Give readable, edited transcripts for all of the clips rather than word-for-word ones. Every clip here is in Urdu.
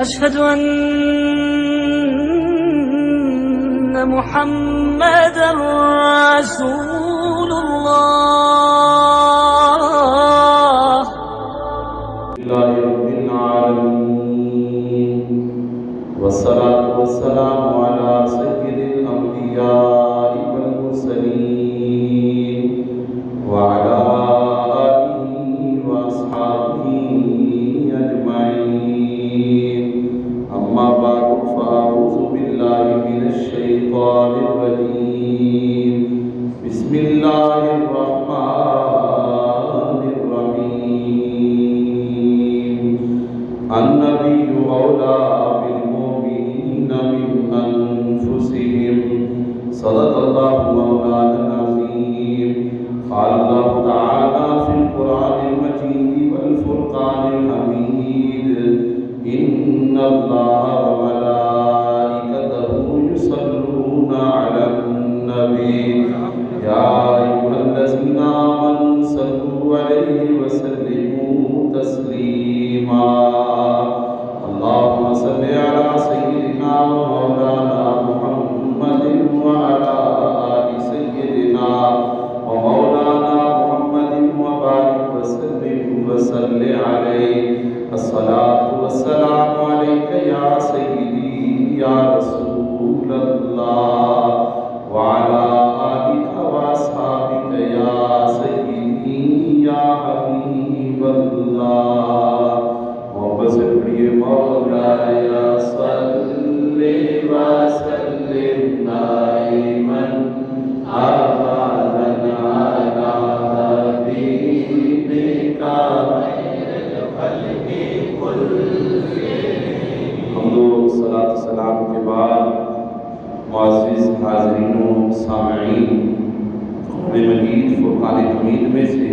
أشهد أن محمدًا رسول الله. لله رب العالمين والصلاة والسلام على سيد الأنبياء والمرسلين وعلى آله وأصحابه أجمعين. أما بعد فأعوذ بالله من الشيطان الرجيم. بسم الله الرحمن الرحيم. النبي أولى بالمؤمنين من أنفسهم. صدق الله مولانا العظيم. قال الله تعالى في القرآن المجيد والفرقان الحميد: إن الله وملائكته يصلون على النبي يا أيها الذين آمنوا صلوا عليه وسلموا تسليما. اللهم صل على سيدنا ومولانا محمد وعلى آل سيدنا ومولانا محمد وبارك وسلم وصل عليه. الصلاة والسلام عليك يا سيدي يا رسول الله وعلى آلك وأصحابك يا سيدي يا حبيب الله. محبت سے پڑھیے: مولاي صل وسلم دائما أبدا على حبيبك خير الخلق كلهم. حمد و صلاۃ و سلام کے بعد معزز حاضرین و سامعین، قرآن مجید فرقان حمید میں سے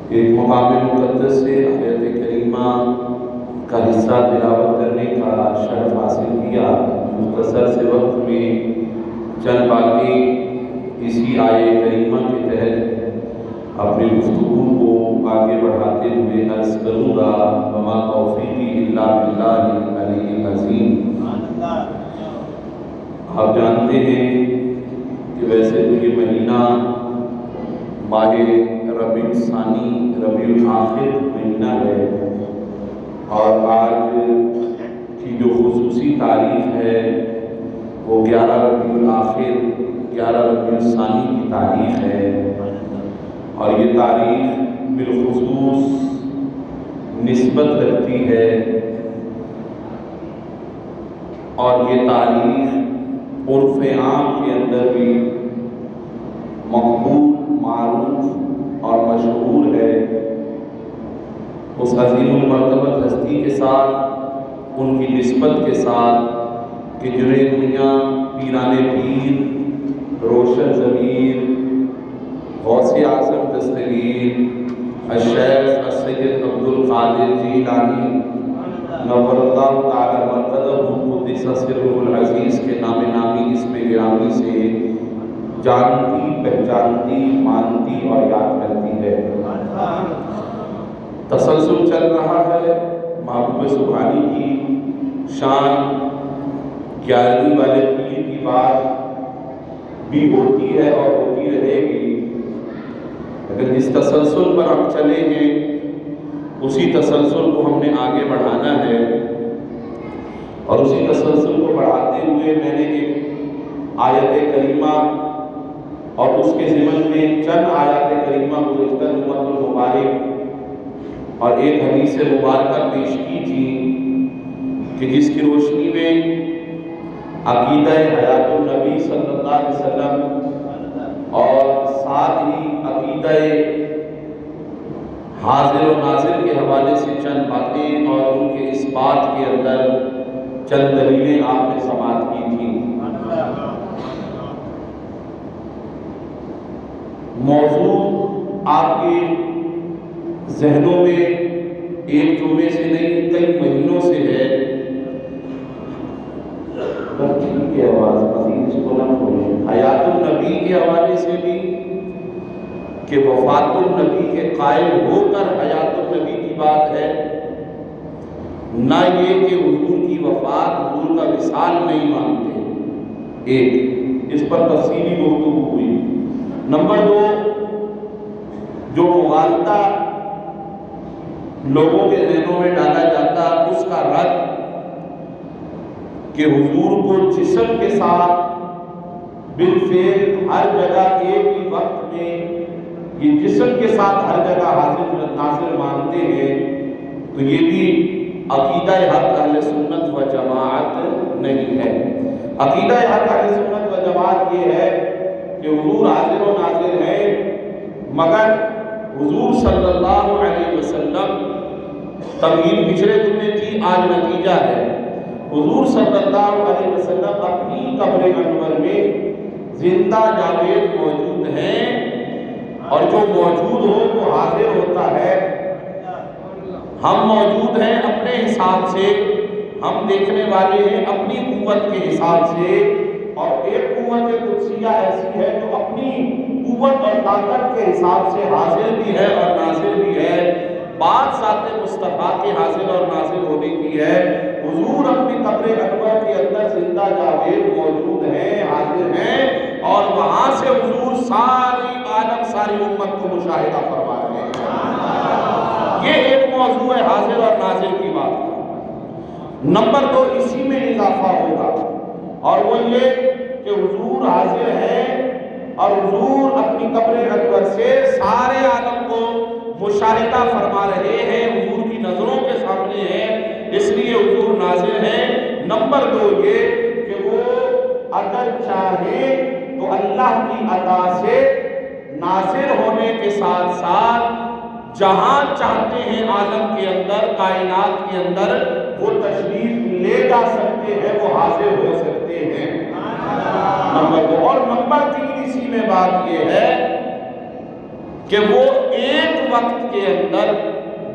ایک مقام مقدس سے آیت کریمہ کا حصہ تلاوت کرنے کا شرف حاصل کیا. مختصر سے وقت میں چند باتیں اسی آیت کریمہ کے تحت اپنی گفتگو کو آگے بڑھاتے ہوئے عرض کروں گا. وما توفیقی الا باللہ العلی العظیم. آپ جانتے ہیں کہ ویسے تو یہ مہینہ ماہ ربیع الثانی ربیع الاخر مہینہ ہے، اور آج کی جو خصوصی تاریخ ہے وہ 11 ربیع الاخر 11 ربیع الثانی کی تاریخ ہے. اور یہ تاریخ بالخصوص نسبت رکھتی ہے، اور یہ تاریخ عرف عام کے اندر بھی مقبول، معروف اور مشہور ہے. اس عظیم المرتبت ہستی کے ساتھ، ان کی نسبت کے ساتھ کہ جنہیں دنیا پیران پیر، روشن ضمیر، غوث اعظم دستگیر الشیخ السید عبدالقادر جیلانی نور اللہ تعالی مرقدہ قدس سرہ العزیز کے نام نامی اسم گرامی سے جانتی، پہچانتی، مانتی اور یاد کرتی ہے. تسلسل چل رہا ہے محبوب سبحانی کی شان. 11ویں والے پیر کی بات بھی ہوتی ہے اور ہوتی رہے گی، لیکن جس تسلسل پر ہم چلے ہیں اسی تسلسل کو ہم نے آگے بڑھانا ہے. اور اسی تسلسل کو بڑھاتے ہوئے میں نے ایک آیت کریمہ اور اس کے ضمن میں چند آیات کریمہ گزشتہ جمعہ المبارک اور ایک حدیث مبارکہ پیش کی تھی کہ جس کی روشنی میں عقیدہ حیات النبی صلی اللہ علیہ وسلم اور ساتھ ہی عقیدہ حاضر و ناظر کے حوالے سے چند باتیں اور ان کے اس بات کے اندر چند دلیلیں آپ نے سماعت کی تھیں. موضوع آپ کے ذہنوں میں ایک جمعے سے نہیں کئی مہینوں سے ہے. کی آواز مزید اس کو نہ کھولیں. حیات النبی کے حوالے سے بھی کہ وفات النبی کے قائل ہو کر حیات النبی کی بات ہے. نہ یہ کہ حضور کی وفات، حضور کا وصال نہیں مانتے۔ ایک، اس پر تفصیلی گفتگو ہوئی۔ نمبر دو، جو مغالطہ لوگوں کے ذہنوں میں ڈالا جاتا اس کا رد، کہ حضور کو جسم کے ساتھ بالفعل ہر جگہ ایک ہی وقت میں یہ جسم کے ساتھ ہر جگہ حاضر ناظر مانتے ہیں، تو یہ بھی عقیدہ حق اہل سنت و جماعت نہیں ہے۔ عقیدہ حق اہل سنت و جماعت یہ ہے کہ حضور حاضر و ناظر ہیں، مگر حضور صلی اللہ علیہ وسلم، تمہید پچھلے دن میں تھی، آج نتیجہ ہے، حضور صلی اللہ علیہ وسلم اپنی قبر انور میں زندہ جاوید موجود ہیں، اور جو موجود ہو وہ حاضر ہوتا ہے۔ ہم موجود ہیں اپنے حساب سے، ہم دیکھنے والے ہیں اپنی قوت کے حساب سے، اور ایک قوت قدسیہ ایسی ہے جو اپنی قوت اور طاقت کے حساب سے حاضر بھی ہے اور ناظر بھی ہے۔ بات ذات مصطفیٰ کے حاضر اور ناظر ہونے کی ہے۔ حضور اپنی قبر انور کے اندر زندہ جاوید موجود ہیں، حاضر ہیں، اور وہاں سے حضور ساری عالم، ساری امت کو مشاہدہ فرما رہے ہیں۔ یہ ایک موضوع ہے حاضر اور ناظر کی بات کا۔ نمبر دو، اسی میں اضافہ ہوگا، اور وہ یہ کہ حضور حاضر ہیں اور حضور اپنی قبر انور سے سارے عالم کو مشاہدہ فرما رہے ہیں، حضور کی نظروں کے سامنے ہیں، اس لیے حضور ناظر ہیں۔ نمبر دو یہ کہ وہ اگر چاہے تو اللہ کی عطا سے ناظر ہونے کے ساتھ ساتھ جہاں چاہتے ہیں عالم کے اندر، کائنات کے اندر وہ تشریف لے جا سکتے ہیں، وہ حاضر ہو سکتے ہیں۔ نمبر دو، اور نمبر تین اسی میں بات یہ ہے کہ وہ ایک وقت کے اندر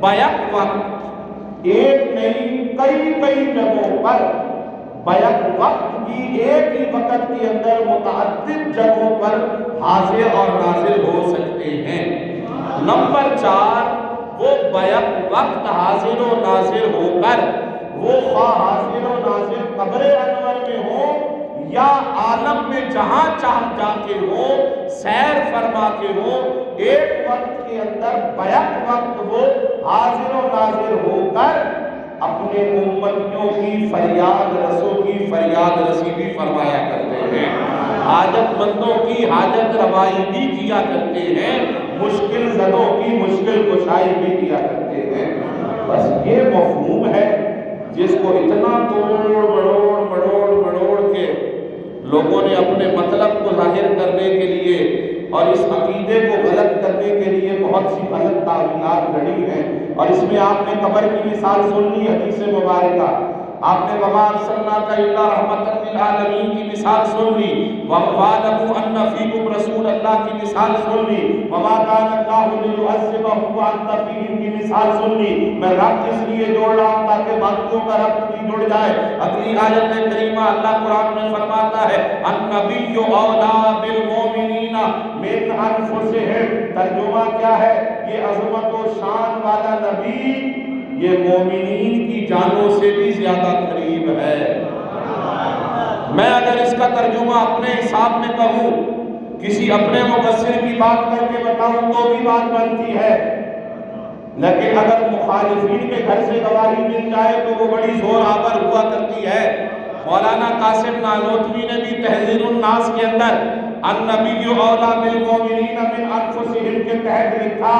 بیک وقت ایک نہیں کئی جگہوں پر بیک وقت بھی ایک ہی وقت کے اندر متعدد جگہوں پر حاضر اور ناظر ہو سکتے ہیں۔ نمبر چار، وہ بیک وقت حاضر و ناظر ہو کر وہ خواہ حاضر و ناظر قبر انور میں ہو یا عالم میں جہاں چاہ جا کے ہو، سیر فرما کے ہو، ایک وقت کے اندر بیک وقت وہ حاضر و ناظر ہو کر اپنے امتیوں کی فریاد رسوں کی فریاد رسی بھی فرمایا کرتے ہیں، حاجت مندوں کی حاجت روائی بھی کیا کرتے ہیں، مشکل زدوں کی مشکل کشائی بھی کیا کرتے ہیں۔ بس یہ مفہوم ہے جس کو اتنا مڑوڑ کے لوگوں نے اپنے مطلب کو ظاہر کرنے کے لیے اور اس عقیدے کو غلط کرنے کے لیے بہت سی غلط تعویلات گھڑی ہیں، اور اس میں آپ نے قبر کی مثال سن لی، حدیث مبارکہ آپ نے وما ارسلناک الا رحمۃ للعالمین کی مثال سن لی، وَاعْلَمُوا أَنَّ فِيكُمْ رسول اللہ کی مثال سن لی، وَمَا كَانَ اللَّهُ لِيُعَذِّبَهُمْ وَأَنْتَ فِيهِمْ کی مثال سن لی۔ میں ربط اس لیے جوڑ رہا ہوں تاکہ باقیوں کا ربط بھی جڑ جائے۔ اگلی آیت کریمہ اللہ قرآن میں فرماتا ہے النبی اولیٰ بالمؤمنین من انفسہم، ترجمہ کیا ہے؟ یہ عظمت و شان والا نبی یہ مومنین کی جانوں سے بھی زیادہ قریب ہے۔ میں اگر اس کا ترجمہ اپنے حساب میں کہوں، کسی اپنے مفسر کی بات کر کے بتاؤں تو بھی بات بنتی ہے، لیکن اگر مخالفین کے گھر سے گواہی مل جائے تو وہ بڑی زور آور ہوا کرتی ہے۔ مولانا قاسم نانوتوی نے بھی تحذیر الناس کے اندر النبی اولیٰ بالمؤمنین من انفسہم کے تحت لکھا،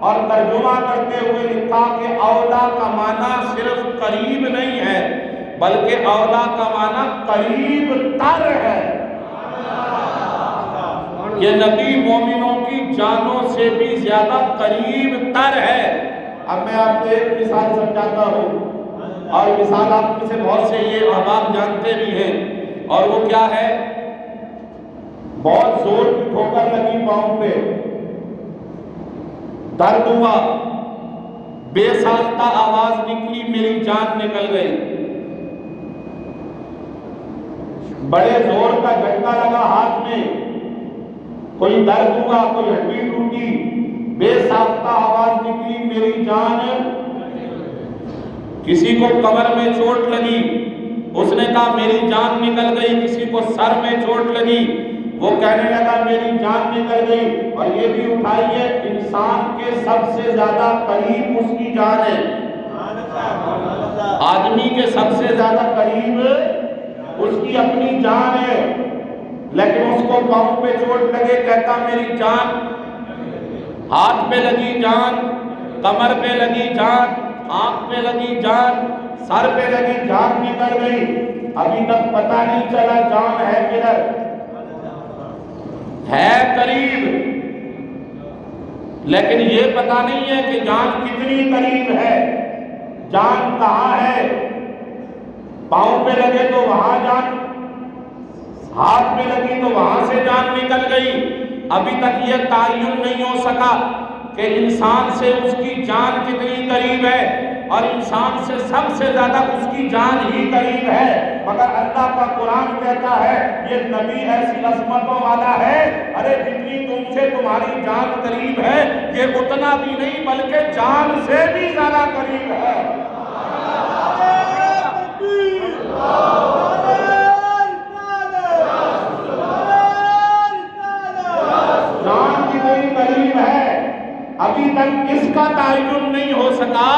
اور ترجمہ کرتے ہوئے لکھا کہ اولیٰ کا معنی صرف قریب نہیں ہے بلکہ اولیٰ کا معنی قریب تر ہے۔ یہ نبی مومنوں کی جانوں سے بھی زیادہ قریب تر ہے۔ اب میں آپ کو ایک مثال سمجھاتا ہوں، اور مثال آپ میں سے بہت سے یہ احباب جانتے بھی ہیں، اور وہ کیا ہے؟ بہت زور کی ٹھوکر لگی پاؤں پہ، درد ہوا، بے ساختہ آواز نکلی، میری جان نکل گئی، بڑے زور کا جھٹکا لگا ہاتھ میں، کوئی درد ہوا، کوئی ہڈی ٹوٹی، بے ساختہ آواز نکلی، میری جان۔ کسی کو کمر میں چوٹ لگی، اس نے کہا میری جان نکل گئی. کسی کو سر میں چوٹ لگی، وہ کہنے لگا میری جان نکل گئی. اور یہ بھی اٹھائیے، انسان کے سب سے زیادہ قریب اس کی جان ہے. آدمی کے سب سے زیادہ قریب اس کی اپنی جان ہے، لیکن اس کو پاؤں پہ چوٹ لگے، کہتا میری جان. ہاتھ پہ لگی جان، کمر پہ لگی جان، آنکھ پہ لگی جان، سر پہ لگی جان، نکل گئی. ابھی تک پتہ نہیں چلا جان ہے کدھر. ہے قریب، لیکن یہ پتہ نہیں ہے کہ جان کتنی قریب ہے، جان کہاں ہے. پاؤں پہ لگے تو وہاں جان، ہاتھ میں لگی تو وہاں سے جان نکل گئی. ابھی تک یہ تعین نہیں ہو سکا کہ انسان سے اس کی جان کتنی قریب ہے، اور انسان سے سب سے زیادہ اس کی جان ہی قریب ہے. مگر اللہ کا قرآن کہتا ہے یہ نبی ایسی عظمتوں والا ہے، ارے جتنی تم سے تمہاری جان قریب ہے یہ اتنا بھی نہیں بلکہ جان سے بھی زیادہ قریب ہے. جان کتنی قریب ہے، ابھی تک اس کا تعین نہیں ہو سکا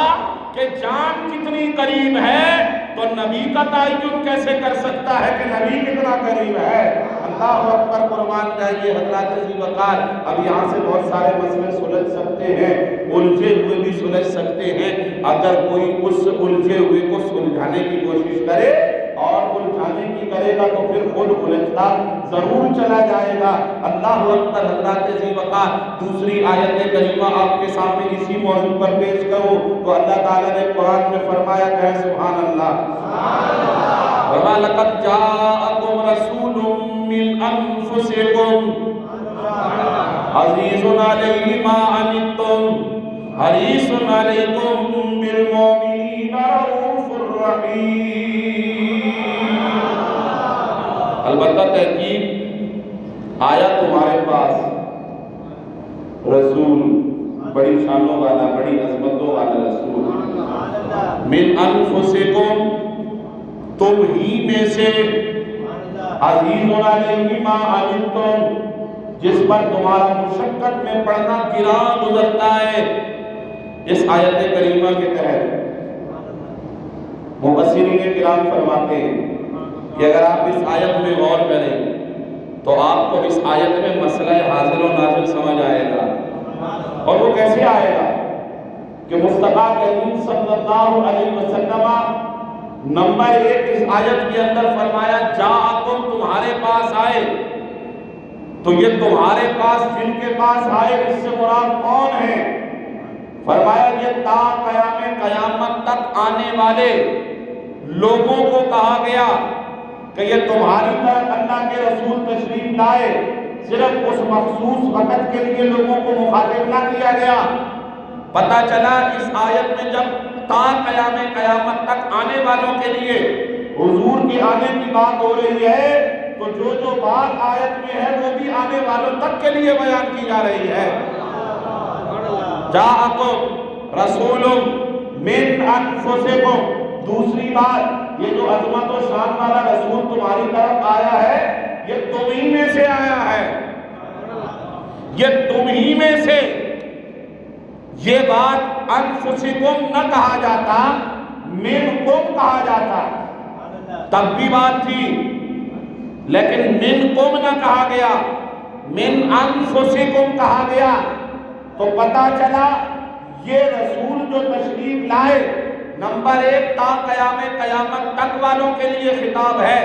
کہ جان کتنی قریب ہے، تو نبی کا تعین کیسے کر سکتا ہے کہ نبی کتنا قریب ہے. اللہ اکبر، قربان جائیے حضرات ذی وقار. اب یہاں سے بہت سارے مسئلے سلجھ سکتے ہیں، الجھے ہوئے بھی سلجھ سکتے ہیں. اگر کوئی اس الجھے ہوئے کو سلجھانے کی کوشش کرے اور الجھانے کی کرے گا تو پھر خود الجھتا ضرور چلا جائے گا. اللہ اکبر حضرات ذی وقار. دوسری آیت کریمہ آپ کے سامنے اسی موضوع پر پیش کروں تو اللہ تعالیٰ نے قرآن میں فرمایا کہ سبحان اللہ، وَلَقَدْ جَاءَكُمْ رَسُولٌ مِّنْ أَنفُسِكُمْ عَزِيزٌ عَلَيْهِ مَا عَنِتُّمْ حَرِيصٌ عَلَيْكُمْ بِالْمُؤْمِنِينَ رَءُوفٌ رَحِيمٌ. البتہ تحقیق آیا تمہارے پاس رسول، بڑی شانوں والا، بڑی عظمتوں والا رسول، من انفسکم، تم ہی میں سے، عزیز علیہ ما عنتم، جس پر تمہارا مشقت میں پڑنا گراں گزرتا ہے. اس آیت کریمہ کے تحت مفسرین کرام فرماتے ہیں کہ اگر آپ اس آیت میں غور کریں تو آپ کو اس آیت میں مسئلہ حاضر و ناظر سمجھ آئے گا. اور وہ کیسے آئے گا کہ مصطفیٰ کریم صلی اللہ علیہ وسلم نمبر 1 اس آیت کے اندر فرمایا جاءکم، تمہارے پاس آئے. تو یہ تمہارے پاس، جن کے پاس آئے، اس سے مراد کون ہے؟ فرمایا یہ تا قیامت تک آنے والے لوگوں کو کہا گیا کہ یہ تمہاری طرف اللہ کے رسول تشریف لائے. صرف اس مخصوص وقت کے لیے لوگوں کو مخاطب نہ کیا گیا. پتہ چلا اس آیت میں جب تا قیامت تک آنے والوں کے لیے حضور کے آنے کی بات ہو رہی ہے تو جو بات آیت میں ہے وہ بھی آنے والوں تک کے لیے بیان کی جا رہی ہے. جاءکم رسول من انفسکم، دوسری بات یہ جو عظمت و شان والا رسول تمہاری طرف آیا ہے یہ تم ہی میں سے آیا ہے، یہ تم ہی میں سے. یہ بات انفسکم نہ کہا جاتا، منکم کہا جاتا، تب بھی بات تھی، لیکن منکم نہ کہا گیا، من انفسکم کہا گیا. تو پتہ چلا یہ رسول جو تشریف لائے نمبر 1 تا قیامت تک والوں کے لیے خطاب ہے،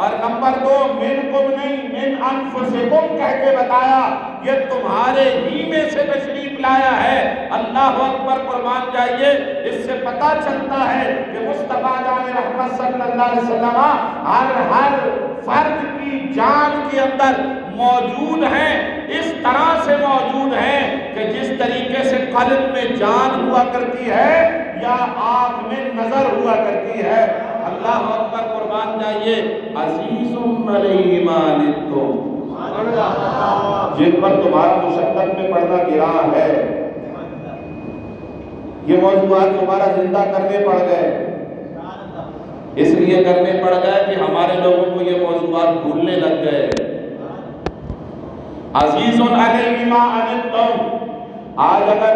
اور نمبر 2 منکم نہیں من انفسکم کہہ کے بتایا یہ تمہارے ہی میں سے تشریف لایا ہے. اللہ اکبر، قربان جائیے. اس سے پتہ چلتا ہے کہ مصطفیٰ جان رحمت صلی اللہ علیہ وسلم ہر فرد کی جان کے اندر موجود ہیں، اس طرح سے موجود ہیں کہ جس طریقے سے قلب میں جان ہوا کرتی ہے یا آنکھ میں نظر ہوا کرتی ہے. اللہ اکبر، قربان جائیے. عزیز علیہ ما عنتم، جن پر تمہارا مشقت میں پڑنا گراں ہے. یہ موضوعات دوبارہ زندہ کرنے پڑ گئے، اس لیے کرنے پڑ گئے کہ ہمارے لوگوں کو یہ موضوعات بھولنے لگ گئے۔ عزیز علیہ ما عنتم، آج اگر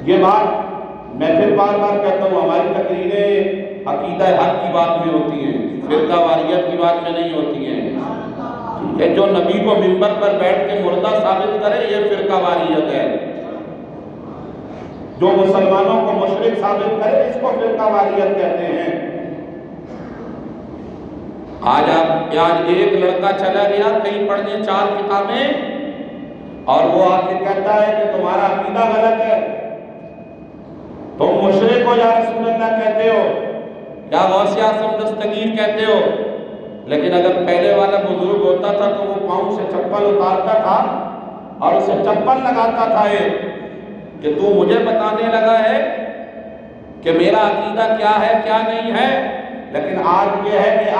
یہ بات میں پھر بار بار کہتا ہوں، ہماری تقریریں عقیدہ حق کی بات میں ہوتی ہیں، فرقہ واریت کی بات میں نہیں ہوتی ہیں۔ کہ جو نبی کو منبر پر بیٹھ کے مردہ ثابت کرے یہ فرقہ واریت ہے، جو مسلمانوں کو مشرک ثابت کرے اس کو فرقہ واریت کہتے ہیں۔ آج ایک لڑکا چلا گیا کہیں پڑھنے 4 کتابیں، اور وہ آ کے کہتا ہے کہ تمہارا عقیدہ غلط ہے، تم مشرک ہو یا رسول اللہ کہتے ہو یا غوث اعظم دستگیر کہتے ہو۔ لیکن اگر پہلے والا بزرگ ہوتا تھا تو وہ پاؤں سے چپل اتارتا تھا اور اسے چپل لگاتا تھا کہ تو مجھے بتانے لگا ہے کہ میرا عقیدہ کیا ہے کیا نہیں ہے۔ لیکن آج یہ ہے کہ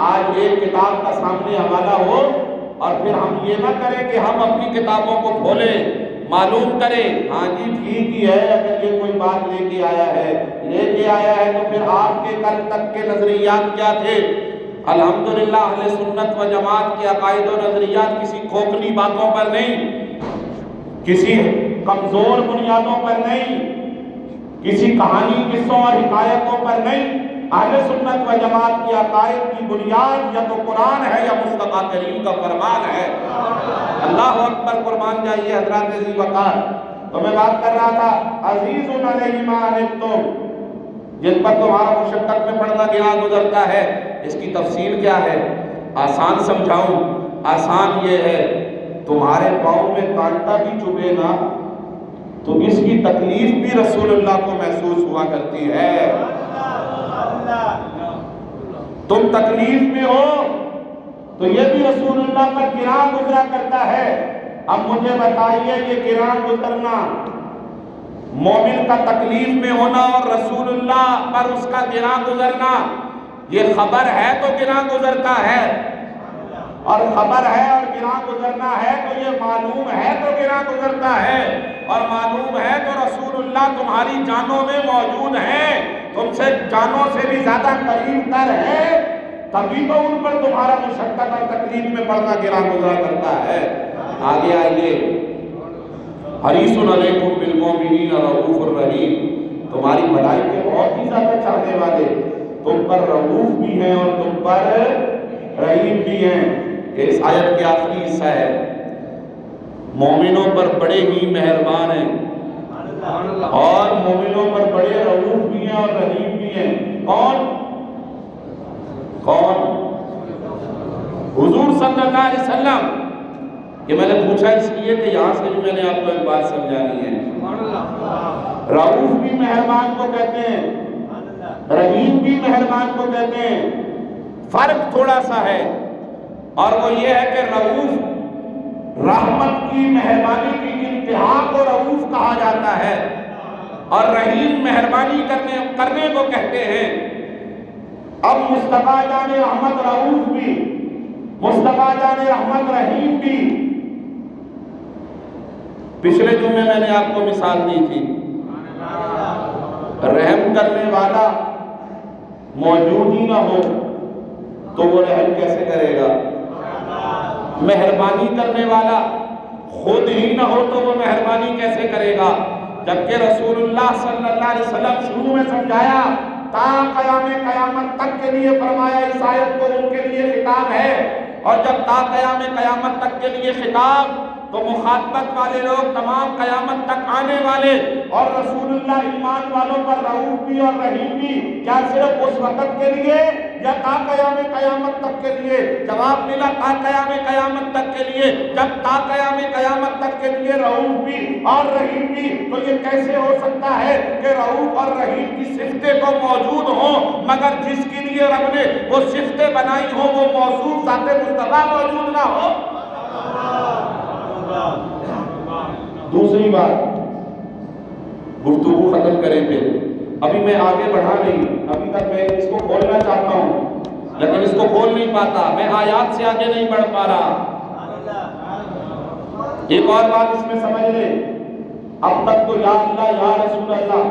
آج ایک کتاب کا سامنے حوالہ ہو اور پھر ہم یہ نہ کریں کہ ہم اپنی کتابوں کو کھولیں، معلوم کریں، ہاں جی ٹھیک ہی ہے، اگر یہ کوئی بات لے کے آیا ہے تو پھر آپ کے کل تک کے نظریات کیا تھے؟ الحمدللہ اہل سنت و جماعت کے عقائد و نظریات کسی کھوکھلی باتوں پر نہیں، کسی کمزور بنیادوں پر نہیں، کسی کہانی قصوں اور حکایتوں پر نہیں۔ اہل سنت و جماعت کی عقائد کی بنیاد یا تو قرآن ہے یا مصطفیٰ کریم کا فرمان ہے۔ اللہ اکبر، قربان جائیے حضرات ذی وقار۔ تو میں بات کر رہا تھا عزیز علیہ ما عنتم، جن پر تمہارا مشقت میں پڑنا گراں گزرتا ہے، اس کی تفصیل کیا ہے؟ آسان سمجھاؤں، آسان یہ ہے، تمہارے پاؤں میں کانٹا بھی چبھے نا تو اس کی تکلیف بھی رسول اللہ کو محسوس ہوا کرتی ہے۔ تم تکلیف میں ہو تو یہ بھی رسول اللہ پر گراں گزرا کرتا ہے۔ اب مجھے بتائیے یہ گراں گزرنا، مومن کا تکلیف میں ہونا اور رسول اللہ پر اس کا گراں گزرنا، یہ خبر ہے تو گراں گزرتا ہے، اور خبر ہے اور گراں گزرنا ہے تو یہ معلوم ہے تو گراں گزرتا ہے، اور معلوم ہے تو رسول اللہ تمہاری جانوں میں موجود ہیں، تم سے جانوں سے بھی زیادہ قریب تر ہے، تبھی تو ان پر تمہارا مشقت اور تکلیف میں پڑنا گراں گزرا کرتا ہے۔ آگے آئیے، حریص علیکم بالمؤمنین رؤوف الرحیم، تمہاری بھلائی کے بہت ہی زیادہ چاہنے والے، تم پر رؤوف بھی ہیں اور تم پر رحیم بھی ہیں۔ یہ اس آیت کی آخری حصہ ہے، مومنوں پر بڑے ہی مہربان ہیں اور مومنوں پر بڑے رؤوف بھی ہیں اور رحیم بھی ہیں۔ کون؟ حضور صلی اللہ علیہ وسلم۔ یہ میں نے پوچھا اس لیے کہ یہاں سے بھی میں نے آپ کو ایک بات سمجھانی ہے۔ رؤوف بھی مہربان کو کہتے ہیں، رحیم بھی مہربان کو کہتے ہیں، فرق تھوڑا سا ہے، اور وہ یہ ہے کہ رؤوف رحمت کی مہربانی کی انتہا کو رؤوف کہا جاتا ہے، اور رحیم مہربانی کرنے کو کہتے ہیں۔ اب مصطفیٰ جان رحمت رؤوف بھی، مصطفیٰ جان رحمت رحیم بھی۔ پچھلے جمعے میں نے آپ کو مثال دی تھی، رحم کرنے والا موجود ہی نہ ہو تو وہ رحم کیسے کرے گا؟ مہربانی کرنے والا خود ہی نہ ہو تو وہ مہربانی کیسے کرے گا؟ جبکہ رسول اللہ صلی اللہ علیہ وسلم شروع میں سمجھایا، تا قیام قیامت تک کے لیے فرمایا، اس آیت کو ان کے لیے خطاب ہے، اور جب تا قیام قیامت تک کے لیے خطاب تو مخاطبت والے لوگ تمام قیامت تک آنے والے، اور رسول اللہ ایمان والوں پر رؤوف بھی اور رحیم بھی، کیا صرف اس وقت کے لیے یا تا قیام قیامت تک کے لیے؟ جواب ملا تا قیام قیامت تک کے لیے۔ جب تا قیام قیامت تک کے لیے رؤوف بھی اور رحیم بھی، تو یہ کیسے ہو سکتا ہے کہ رؤوف اور رحیم کی صفتیں تو موجود ہوں مگر جس کے لیے رب نے وہ صفتیں بنائی ہوں وہ موصوف ذات مصطفیٰ موجود نہ ہو؟ دوسری بات، گفتگو ختم کریں پھر، ابھی میں آگے بڑھا نہیں، ابھی تک میں اس کو کھولنا چاہتا ہوں لیکن اس کو کھول نہیں پاتا، میں آیات سے آگے نہیں بڑھ پا رہا۔ ایک اور بات اس میں سمجھ لیں، اب تک تو یا اللہ یا رسول اللہ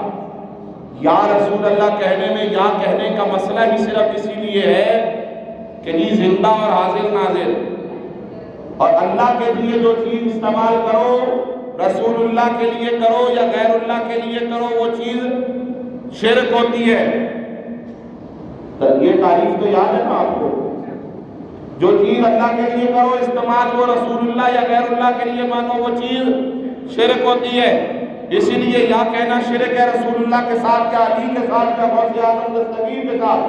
یا رسول اللہ کہنے میں یا کہنے کا مسئلہ ہی صرف اسی لیے ہے کہ یہ زندہ اور حاضر ناظر، اور اللہ کے لیے جو چیز استعمال کرو رسول اللہ کے لیے کرو یا غیر اللہ کے لیے کرو وہ چیز شرک ہوتی ہے۔ تو یہ تعریف تو یاد ہے نا آپ کو، جو چیز اللہ کے لیے کرو استعمال وہ رسول اللہ یا غیر اللہ کے لیے مانو وہ چیز شرک ہوتی ہے۔ اسی لیے یا کہنا شرک ہے رسول اللہ کے ساتھ یا علی کے ساتھ یا غوث اعظم دستگیر کے ساتھ،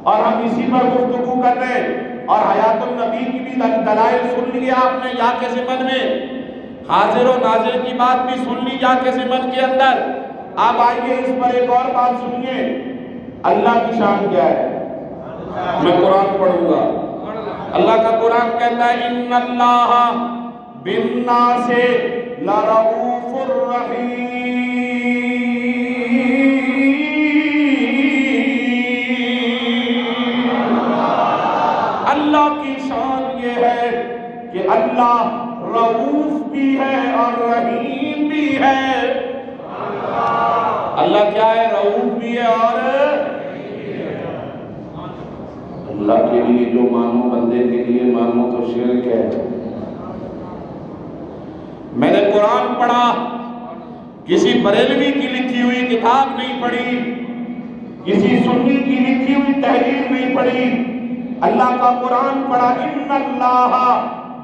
اور ہم اسی پر گفتگو کر رہے ہیں۔ اور حیات النبی کی بھی دلائل سن لی آپ نے یا کے ضمن میں، حاضر و ناظر کی بات بھی سن لی یا کے ضمن کے اندر۔ اب آئیے اس پر ایک اور بات سنیے، اللہ کی شان کیا ہے؟ میں قرآن پڑھوں گا۔ اللہ کا قرآن کہتا ہے ان اللہ بالناس لرؤوف الرحیم، اللہ کی شان یہ ہے کہ اللہ رؤوف بھی ہے اور رحیم بھی ہے۔ اللہ کیا ہے؟ رؤوف بھی ہے اور اللہ کے لیے جو مانو بندے کے لیے مانو تو شرک ہے۔ میں نے قرآن پڑھا، کسی بریلوی کی لکھی ہوئی کتاب نہیں پڑھی، کسی سنی کی لکھی ہوئی تحریر نہیں پڑھی، اللہ کا قرآن پڑھا ان اللہ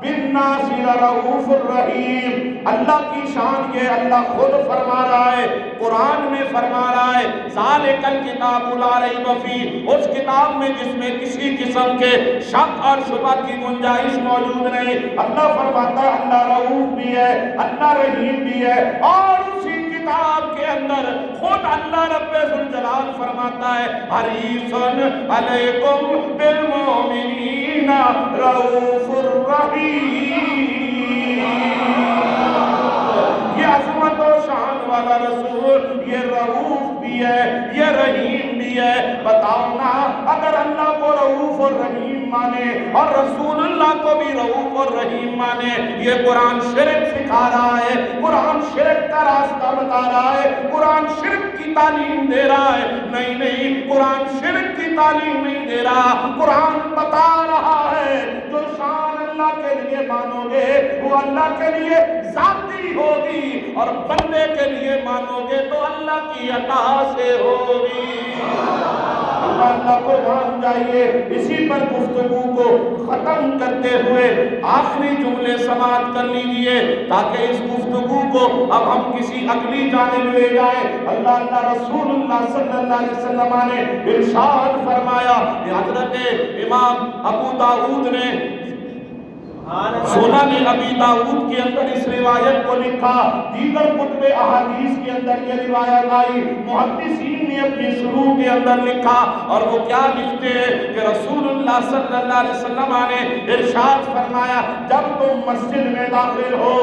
بالناس لرؤوف الرحیم۔ اللہ کی شان یہ اللہ خود فرما رہا ہے، قرآن میں فرما رہا ہے ذالک الکتاب لا ریب فیہ، اس کتاب میں جس میں کسی قسم کے شک اور شبہ کی گنجائش موجود نہیں۔ اللہ فرماتا ہے اللہ رؤوف بھی ہے، اللہ رحیم بھی ہے، اور اسی کتاب کے اندر خود اللہ رب ذوالجلال فرماتا ہے حریص علیکم بالمؤمنین رؤوف الرحیم۔ یہ عظمت و شان والا رسول، یہ رؤوف بھی ہے، یہ رحیم بھی ہے۔ بتاؤ نا، اگر اللہ کو رؤوف اور رحیم مانے اور رسول اللہ کو بھی رؤوف اور رحیم مانے، یہ قرآن شرک سکھا رہا ہے، قرآن شرک کا راستہ بتا رہا ہے، قرآن شرک کی تعلیم دے رہا ہے۔ نہیں نہیں، قرآن شرک کی تعلیم نہیں دے رہا، قرآن بتا رہا ہے جو شان اللہ کے لیے مانو گے وہ اللہ کے لیے ذاتی ہوگی، اور بندے کے لیے مانو گے تو اللہ کی عطا سے ہوگی۔ اللہ کو مان جائیے۔ اسی پر گفتگو کو ختم کرتے ہوئے آخری جملے سماعت کر لیجئے تاکہ اس گفتگو کو اب ہم کسی اگلی جانب لے جائیں۔ اللہ رسول اللہ صلی اللہ علیہ وسلم نے ارشاد فرمایا، حضرت امام ابو داؤد نے سنن ابی داؤد کے اندر اس روایت کو لکھا، دیگر کتب احادیث کے اندر یہ روایت آئی، محدثین نے اپنی شروع کے اندر لکھا، اور وہ کیا لکھتے ہیں کہ رسول اللہ صلی اللہ علیہ وسلم نے ارشاد فرمایا جب تم مسجد میں داخل ہو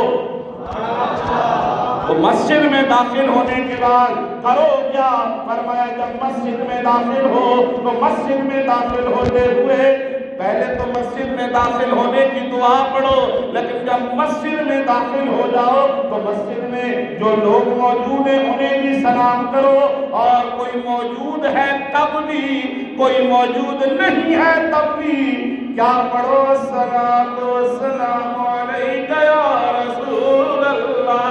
تو مسجد میں داخل ہونے کے بعد کرو کیا؟ فرمایا جب مسجد میں داخل ہو تو مسجد میں داخل ہوتے ہوئے پہلے تو مسجد میں داخل ہونے کی دعا پڑھو، لیکن جب مسجد میں داخل ہو جاؤ تو مسجد میں جو لوگ موجود ہیں انہیں بھی سلام کرو، اور کوئی موجود ہے تب بھی، کوئی موجود نہیں ہے تب بھی کیا پڑھو؟ الصلاۃ والسلام علیک یا رسول اللہ۔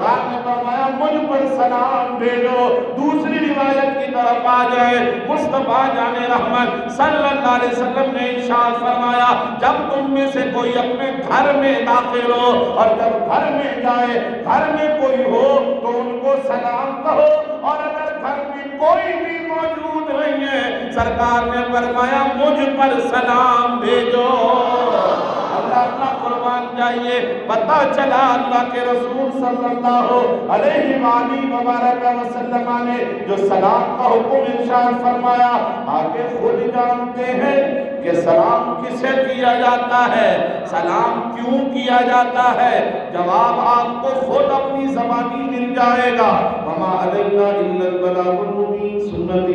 نے فرمایا مجھ پر سلام بھیجو۔ دوسری روایت کی طرف آ جائے، مصطفیٰ جان رحمت صلی اللہ علیہ وسلم نے ارشاد فرمایا جب تم میں سے کوئی اپنے گھر میں داخل ہو اور جب گھر میں جائے، گھر میں کوئی ہو تو ان کو سلام کہو، اور اگر گھر میں کوئی بھی موجود نہیں ہے سرکار نے فرمایا مجھ پر سلام بھیجو۔ اللہ قربان جائیے، پتہ چلا اللہ کے رسول صلی اللہ علیہ وآلہ وبارک وسلم نے جو سلام کا حکم ارشاد فرمایا، آگے خود جانتے ہیں کہ سلام کسے کیا جاتا ہے، سلام کیوں کیا جاتا ہے، جواب آپ کو خود اپنی زبانی مل جائے گا۔ وما علینا الا البلاغ المبین، سنت